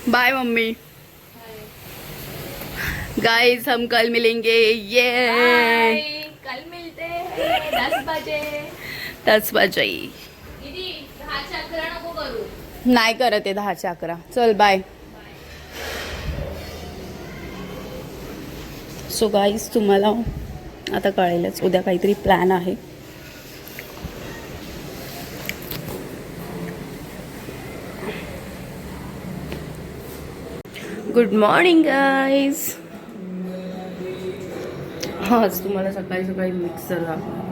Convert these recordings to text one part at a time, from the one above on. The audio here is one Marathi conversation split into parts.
Bye mummy. गाइस हम कल मिलेंगे। ये कल मिलते हैं 10 बजे। 10 बजे। दीदी 10 नको करू। नाही करत आहे 10-11। चल बाय। सो गाईज तुम्हाला आता कळेलच उद्या काहीतरी प्लॅन आहे। Good morning guys. हां तुम्हाला सकाळी सकाळी मिक्सर दाखवणार।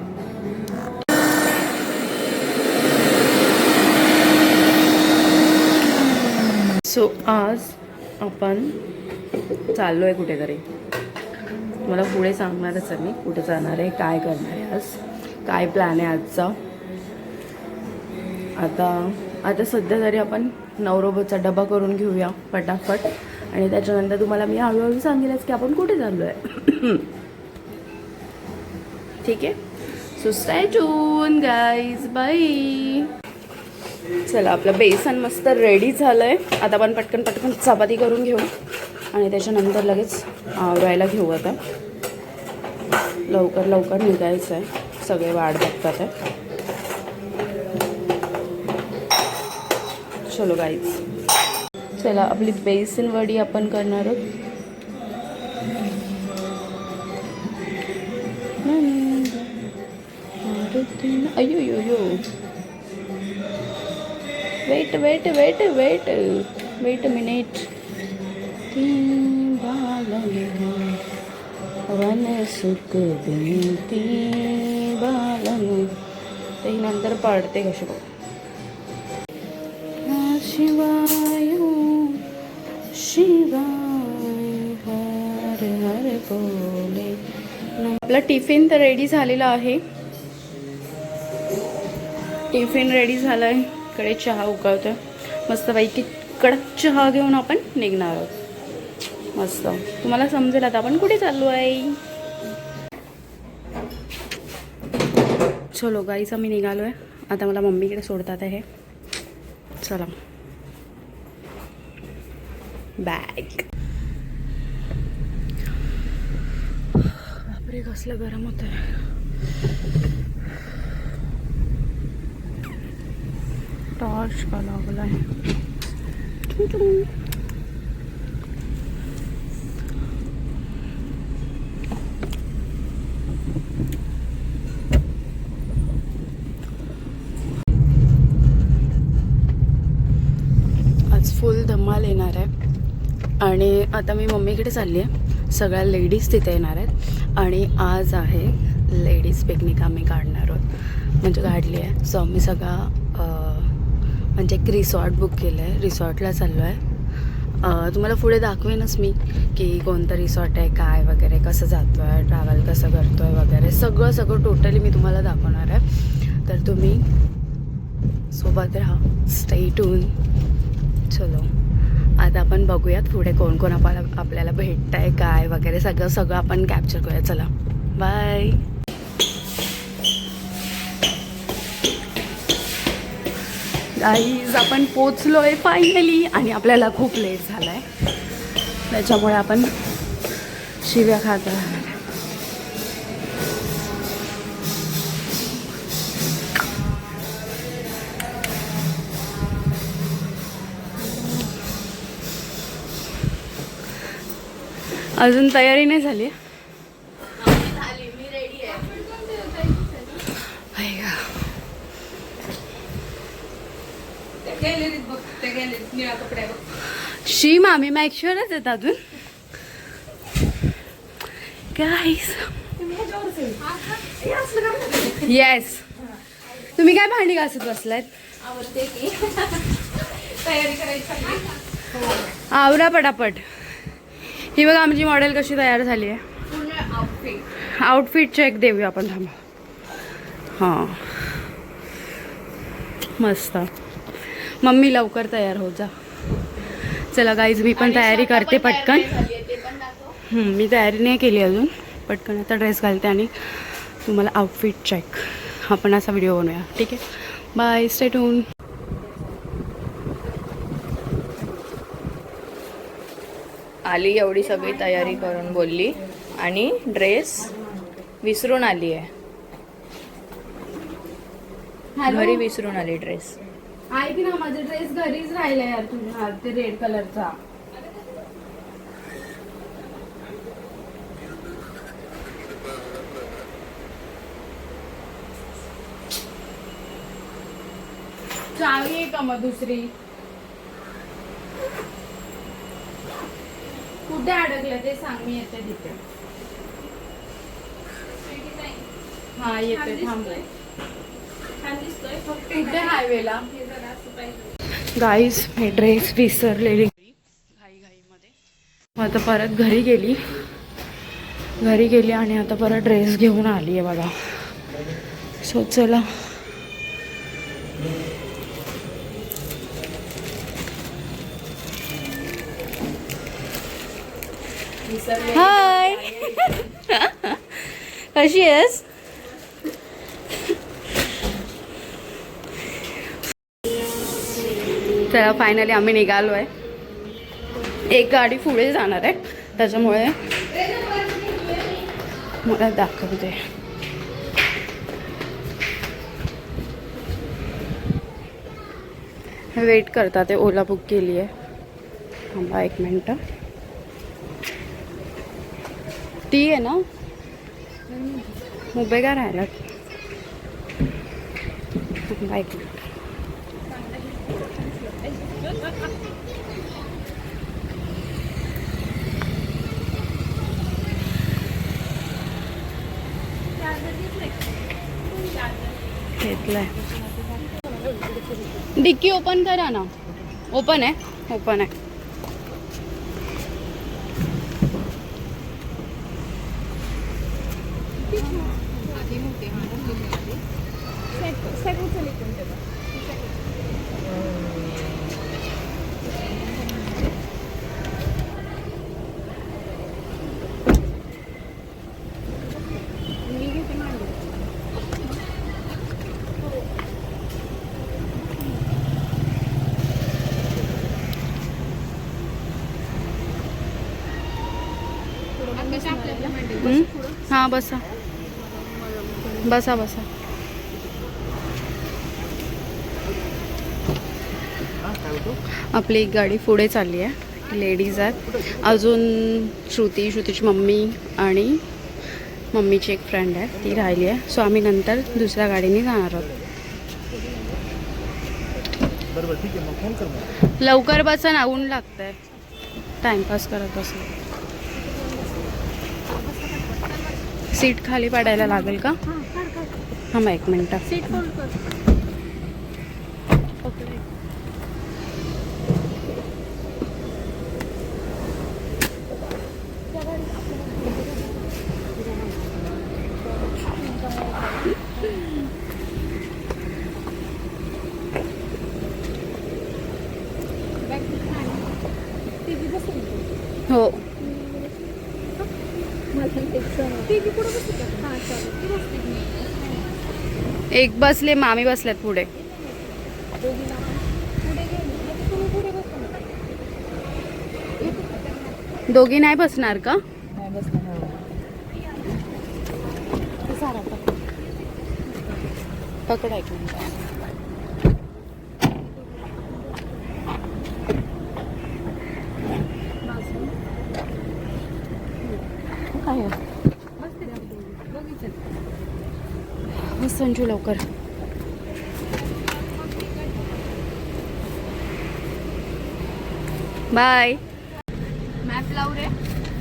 सो आज आपण चाललो आहे कुठेतरी। मला पुढे सांगणारच आहे मी कुठे जाणार आहे, काय करणार आहे, आज काय प्लॅन आहे आजचा। आता सध्या तरी आपण नवरोबाचा डबा करून घेऊया पटापट आणि त्याच्यानंतर तुम्हाला मी हळूहळू सांगेलच की आपण कुठे चाललो आहे। ठीक आहे, so stay tune guys, bye. चला आपलं बेसन मस्त रेडी झालं आहे। आता आपण पटकन चपाती करून घेऊ आणि त्याच्यानंतर लगेच आवरायला घेऊ। आता लवकर लवकर निघायचं आहे, सगळे वाट बघतात आहे। चलो गाईज, चला आपली बेसन वडी आपण करणार आहोत। अयो यो यो wait wait wait wait wait a minute. वन सुख बिनती बालन ते नंतर पाडते कशी बघ। शिवाय शिवाय हर हर बोले। आपला टिफिन तर रेडी झालेला आहे। टिफिन रेडी झाला आहे। इकडे चहा उकळतोय मस्तपैकी। कडक चहा घेऊन आपण निघणार आहोत मस्त। तुम्हाला समजेल आता आपण कुठे चाललो आहे। चलो गाईस आम्ही निघालो आहे। आता मला मम्मीकडे सोडतात आहे। चला बॅग। बापरे कसलं गरम होत आहे। टॉर्च का लागला आहे। आज फुल धमाल येणार आहे आणि आता मी मम्मीकडे चालली आहे। सगळ्या लेडीज तिथे येणार आहेत आणि आज आहे लेडीज पिकनिक आम्ही काढणार आहोत, म्हणजे काढली आहे। सो आम्ही सगळा म्हणजे एक रिसॉर्ट बुक केलं आहे, रिसॉर्टला चाललो आहे। तुम्हाला पुढे दाखवेनच मी की कोणतं रिसॉर्ट आहे, काय वगैरे, कसं जातो आहे, ट्रॅव्हल कसं करतो आहे वगैरे, सगळं टोटली मी तुम्हाला दाखवणार आहे। तर तुम्ही सोबत राहा, स्टे ट्यून। चलो आता आपण बघूयात पुढे कोण कोण आपल्याला भेटत आहे, काय वगैरे सगळं आपण कॅप्चर करूया। चला बाय। गाईज आपण पोचलो आहे फायनली आणि आपल्याला खूप लेट झाला आहे, त्याच्यामुळे आपण शिव्या खात राहणार। अजून तयारी नाही झाली। मी रेडी आहे। शी मामी मॅक्शुअरच आहेत अजून। गाईस येस, तुम्ही काय भांडी घासत बसलायत? तयारी करायची। आवरा पटापट। ही बघा आमची मॉडेल कशी तयार झाली आहे। आउटफिट चेक देऊया आपण, थांबा। हां मस्त। मम्मी लवकर तयार हो जा। चला गाईज मी पण तयारी करते पटकन। मी तयारी नाही केली अजून, पटकन आता ड्रेस घालते आणि तुम्हाला आउटफिट चेक आपण असा व्हिडिओ बनवूया। ठीक आहे, बाय, स्टे ट्यून। आली एवढी सगळी तयारी करून बोलली आणि ड्रेस विसरून आली आहे. घरी विसरून आली ड्रेस. ऐक ना, माझा ड्रेस घरीच राहिला यार तुझ्या, ते रेड कलरचा. चावी आहे का मग दुसरी? कुठे अडकलं ते सांग, मी येते तिथे. हा येते, थांबलाय. कुठे हायवेला? गाईज मी ड्रेस विसरलेली घाईमध्ये. आता परत घरी गेली आणि आता परत ड्रेस घेऊन आली आहे बघा. सो चला. हाय. कशी आहेस? चला फायनली आम्ही निघालो आहे. एक गाडी पुढे जाणार आहे, त्याच्यामुळे मला दाखवते. वेट करता ते ओला बुक केली आहे. थांबा 1 मिनटं. ती आहे ना, उभे का राहिला? थांबा 1 मिनिट. घेतलाय. डिक्की ओपन करा ना. ओपन आहे. हां बसा. आपली एक गाडी पुढे चालली आहे. लेडीज आहेत अजून. श्रुतीची मम्मी आणि मम्मीची एक फ्रेंड आहे, ती राहिली आहे. सो आम्ही नंतर दुसऱ्या गाडीने जाणार आहोत. लवकर बसा ना, ऊन लागतंय. टाइमपास करत बसा. सीट खाली पाडायला लागेल का? हां मग 1 मिनटं. सीट फोल्ड कर. हो एक बसले, मामी बसल्यात पुढे. दोघी नाही बसणार का? पकड 1 मिनिट. संजू लवकर. बाय. मॅप लावू रे,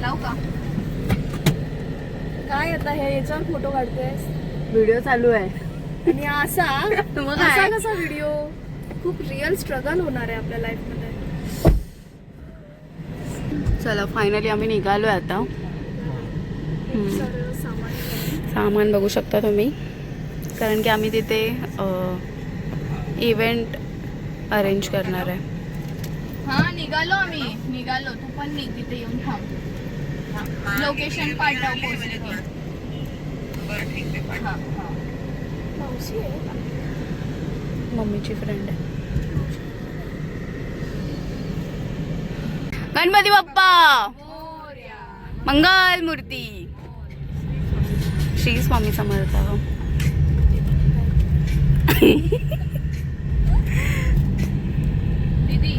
लावू का? काय आता हे याच्यावर फोटो काढतेस? व्हिडिओ चालू आहे. आणि असा कसा व्हिडिओ? खूप रिअल स्ट्रगल होणार आहे आपल्या लाईफ मध्ये. चला फायनली आम्ही निघालोय आता. सामान बघू शकता तुम्ही, कारण की आम्ही तिथे इव्हेंट अरेंज करणार आहे. हा निघालो आम्ही, निघालो. तू पण निघ, तिथे येऊन थांब. लोकेशन पाठव पोहोचले की. हा हा. मावशी आहे का? मम्मीची फ्रेंड आहे. गणपती बाप्पा मंगल मूर्ती. श्री स्वामी समर्थ. दीदी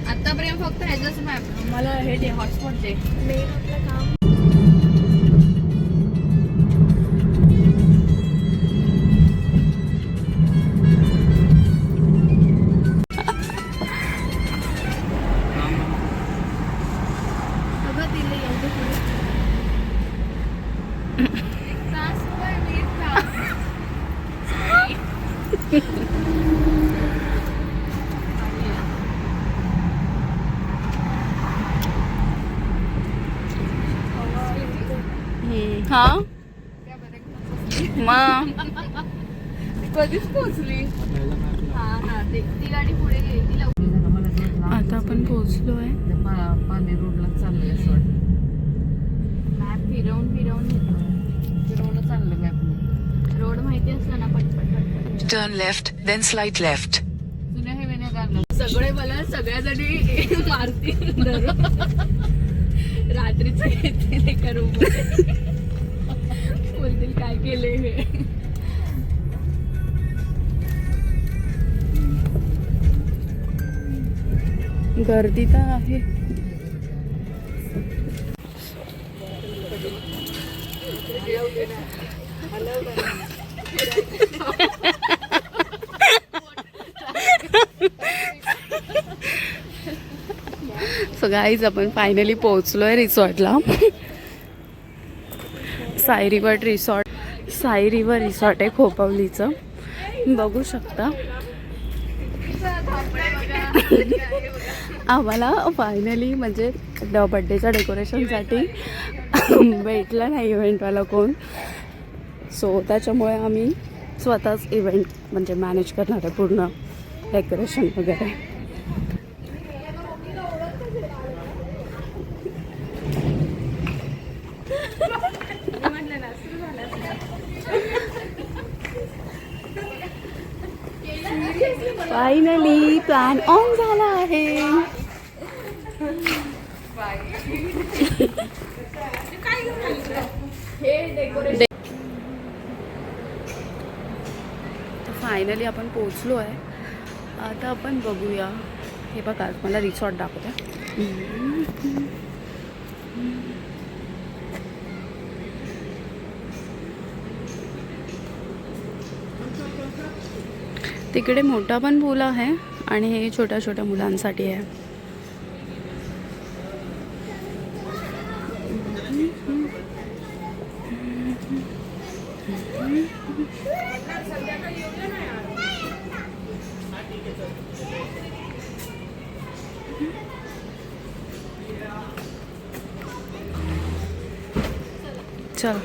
आतापर्यंत फक्त ह्याच मॅप मला हे दे हॉटस्पॉट दे. मेन आपलं काम सगळं दिलं एवढं पुढे. तास पण नीट तास. हा मग कधीच पोहोचली. हा हा ती गाडी पुढे गेली लवकर. आता आपण पोहोचलोय. पाणी रोडला चाललंय असं वाटतं. मॅप फिरवून फिरवून चाललं मॅपने. रोड माहिती असला ना पटपट पटपट. Turn left, then slide left. जुन्या हेवेने काढलं. सगळे मला सगळ्या जणी मारतील धरून. रात्रीच येतील एका रूम बोलतील काय केले हे. गर्दी तर आहे. सो गाईज आपण फायनली पोहोचलोय रिसॉर्टला. साई रिव्हर रिसॉर्ट आहे खोपवलीचं. बघू शकता. आम्हाला फायनली म्हणजे बड्डेच्या डेकोरेशनसाठी भेटलं नाही इव्हेंटवाला कोण. सो त्याच्यामुळे आम्ही स्वतःच इव्हेंट म्हणजे मॅनेज करणार आहे पूर्ण डेकोरेशन वगैरे. फायनली प्लॅन ऑन झाला आहे. फायनली आपण पोहोचलो आहे. आता आपण बघूया. हे बघा मला रिसॉर्ट दाखवते. तिकडे मोठा पण पूल आहे आणि हे छोट्या छोट्या मुलांसाठी आहे. चल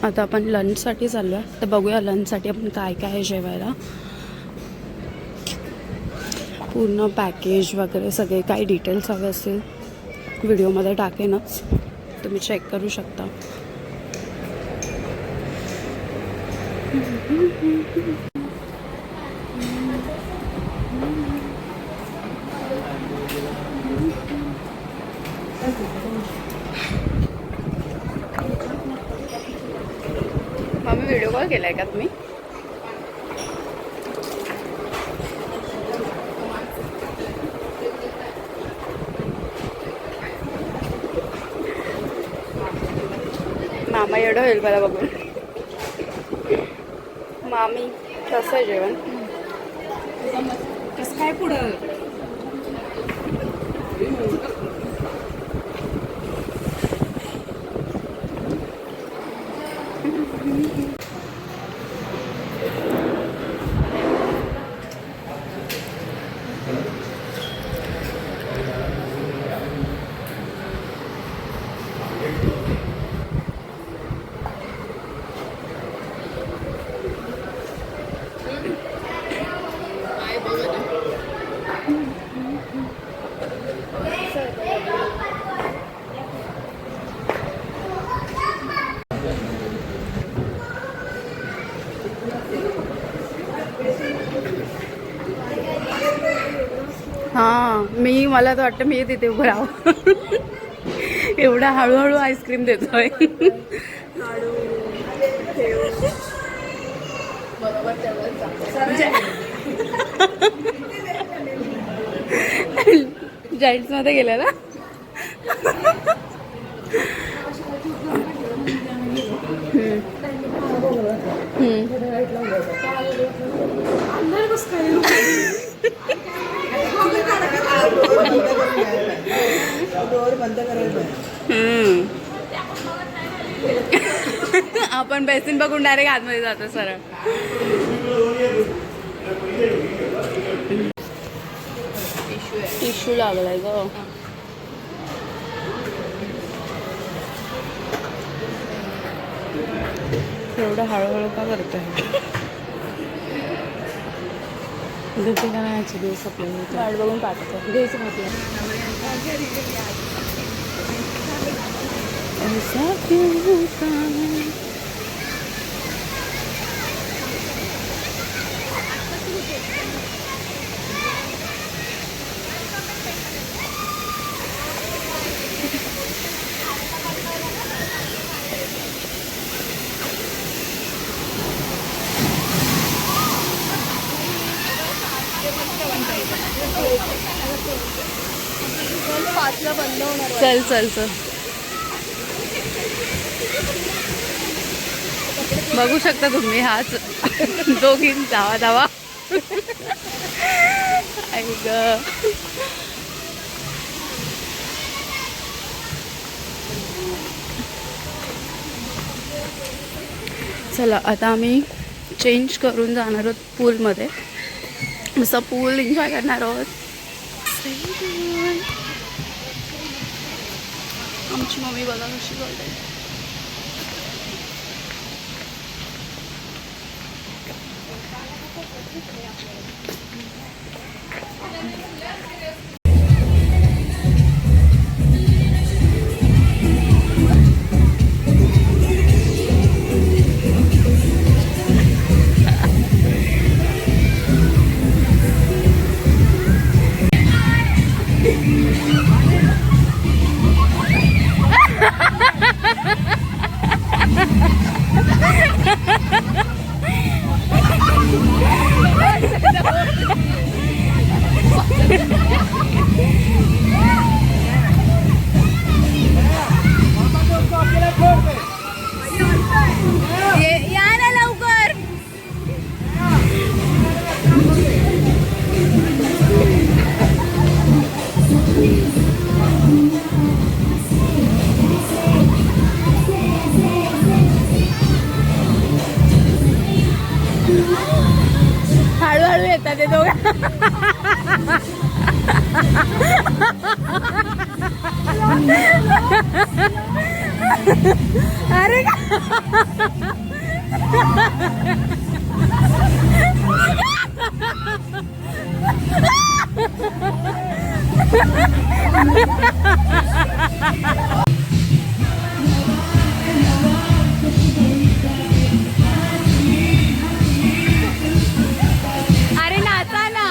आता आपण लंचसाठी चाललो आहे. तर बघूया लंचसाठी आपण काय काय आहे जेवायला. पूर्ण पॅकेज वगैरे सगळे काही डिटेल्स हवे असतील व्हिडिओमध्ये टाकेनच, तुम्ही चेक करू शकता. मम्मी व्हिडिओ कॉल केला आहे का तुम्ही? मामा एवढं होईल मला बघून. मामी कसं आहे जेवण? कसं काय पुढं हां मला तर वाटतं मी तिथे उभं राहावं. एवढा हळूहळू आईस्क्रीम देतोय. जाईंट्स मध्ये गेला ना. आपण बेसिन बघून डायरेक्ट आतमध्ये जातो सरळ. टिश्यू लागलाय ग. एवढं हळूहळू का करतोय. याचे दिवस आपल्याला वाट बघून पाठवतो. घ्यायचं म्हटलं चल चल चल. बघू शकता तुम्ही हाच दोघी धावा धावा. ऐक चला आता आम्ही चेंज करून जाणार आहोत पूलमध्ये. मस्त पूल एन्जॉय करणार आहोत. आमची मम्मी बघा कशी करते. या ना लवकर. हळूहळू येतात ते दोघं. अरे अरे नाचा ना.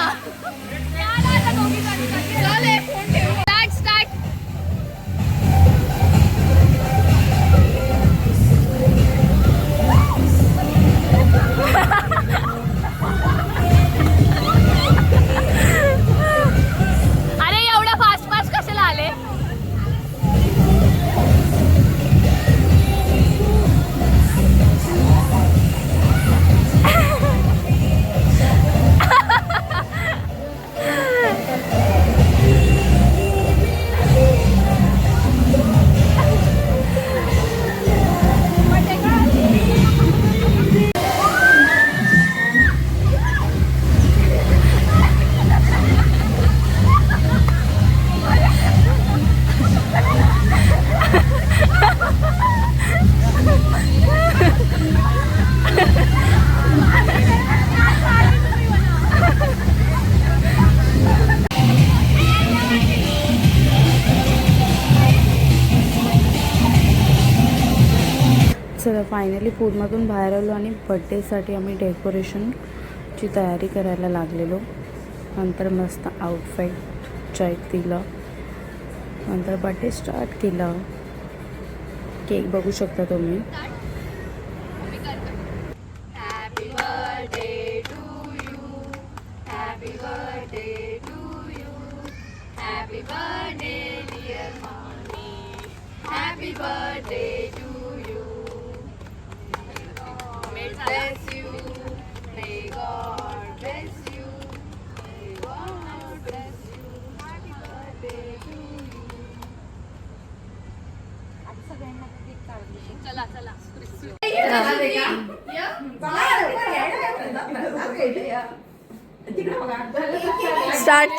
अरे एवढं फास्ट फास्ट कशाला आले. चला फायनली पूलमधून बाहेर आलो आणि बड्डेसाठी आम्ही डेकोरेशनची तयारी करायला लागलेलो. नंतर मस्त आउटफिट शुभेच्छा आहेत तिला. नंतर बड्डे स्टार्ट केला. केक बघू शकता तुम्ही. स्टार्ट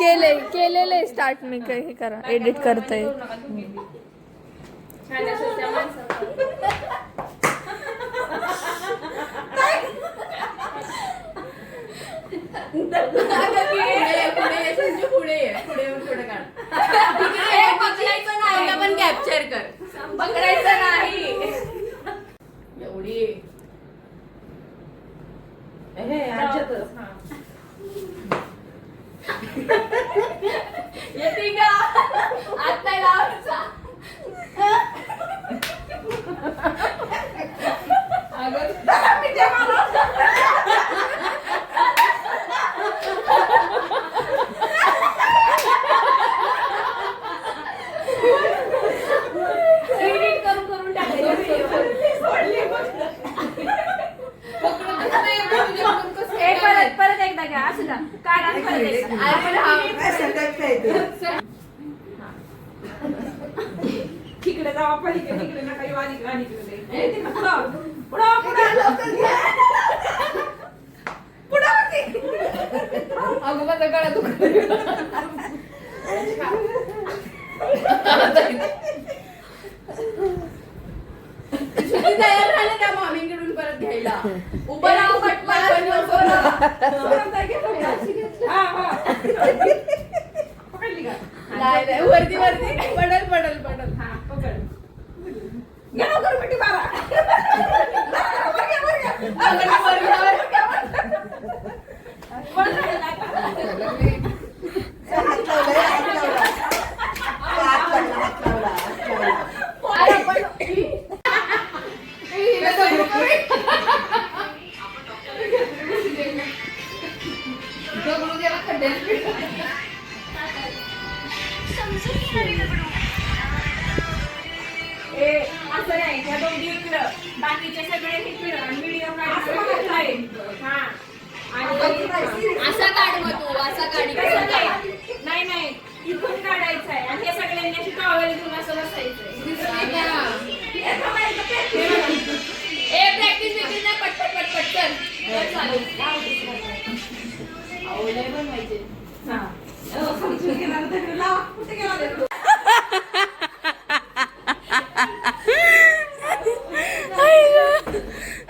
केलेले स्टार्ट मी काही करा एडिट करते. पण कॅप्चर कर. पकडायचं नाही. एवढी येते का आता लावायचा. परत एकदा घ्या असं द्या. काढा आणि परत एकदा. तिकडे जावा पलीकडे तिकडे नका येऊ अलीकडे अगं माझा गळा दुखतो. तयार झाले त्या मामींकडून परत घ्यायला. उभं राहा पटपट. पकडली का नाही वरती वरती पडल पडल पडल. हा पकड घ्या लवकर मिठी मारा असं नाही ह्या दोघी इकडं बाकीचे सगळे इकडं आणि व्हिडिओ काढायचं हा आणि असा काढ मग तू असा काढ. नाही नाही इथून काढायचं आहे आणि हे सगळ्यांनी अशी टॉवेल घेऊन असं बसायचंय. ए प्रॅक्टिस बिक्टिस नाही पटपट पटपट कर. चालू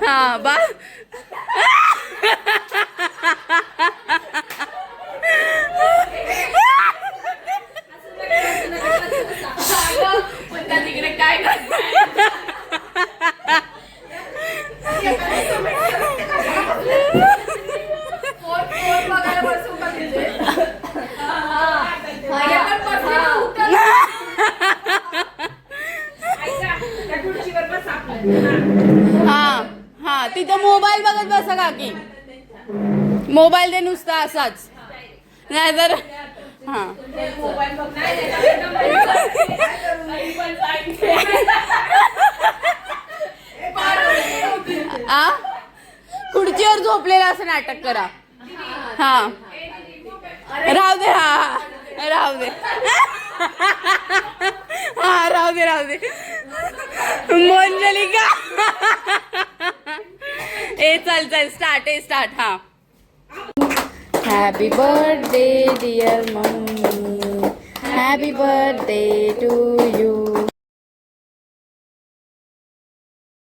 हा बा तिकडे काय त्या खुर्चीवर बस आपलं. हा हा तिथं मोबाईल बघत बसा काकी. मोबाईल दे नुसता असाच नाही तर हा मोबाईल बघ नाही आ खुर्चीवर झोपलेला असं नाटक करा. हा राहू दे. हा राहू दे. हा राहू दे राहू दे. मंजलिका ए चल चल स्टार्ट आहे स्टार्ट. हा happy birthday dear mummy. Happy birthday to you.